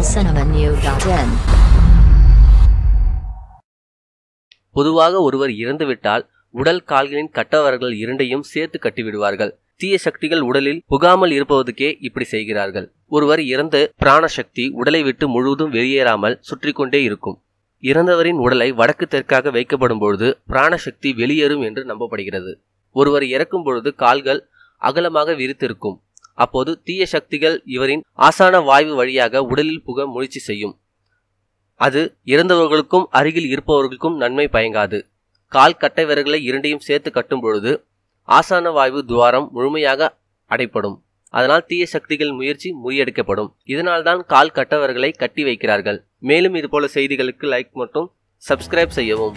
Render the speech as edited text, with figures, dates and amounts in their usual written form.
tamilcinemanew.in. பொதுவாக ஒருவர் இறந்துவிட்டால் உடல் கால்களின் கட்டவர்கள் இரண்டையும் சேர்த்து கட்டிவிடுவார்கள். தீய சக்திகள் உடலில் புகாமல் இருப்பதற்கே இப்படி செய்கிறார்கள். ஒருவர் இறந்து பிராணசக்தி உடலை விட்டு முழுவதும் வெளியேறாமல் சுற்றி கொண்டே இருக்கும். இறந்தவரின் உடலை வடக்கு தெற்காக வைக்கப்படும் பொழுது பிராணசக்தி வெளியேறும் என்று நம்பப்படுகிறது. ஒருவர் இறக்கும் பொழுது கால்கள் அகலமாக விரித்திருக்கும். அப்போது தீய சக்திகள் இவரின் ஆசான வாய்வு வழியாக உடலில் புக முயற்சி செய்யும். அது இறந்தவர்களுக்கும் அருகில் இருப்பவர்களுக்கும் நன்மை பயங்காது. கால் கட்டை விரல்களை இரண்டையும் சேர்த்து கட்டும் பொழுது ஆசான வாய்வு துவாரம் முழுமையாக அடைப்படும். அதனால் தீய சக்திகள் முயற்சி முறியடிக்கப்படும். இதனால்தான் கால் கட்டவர்களை கட்டி வைக்கிறார்கள். மேலும் இதுபோல செய்திகளுக்கு லைக் மற்றும் சப்ஸ்கிரைப் செய்யவும்.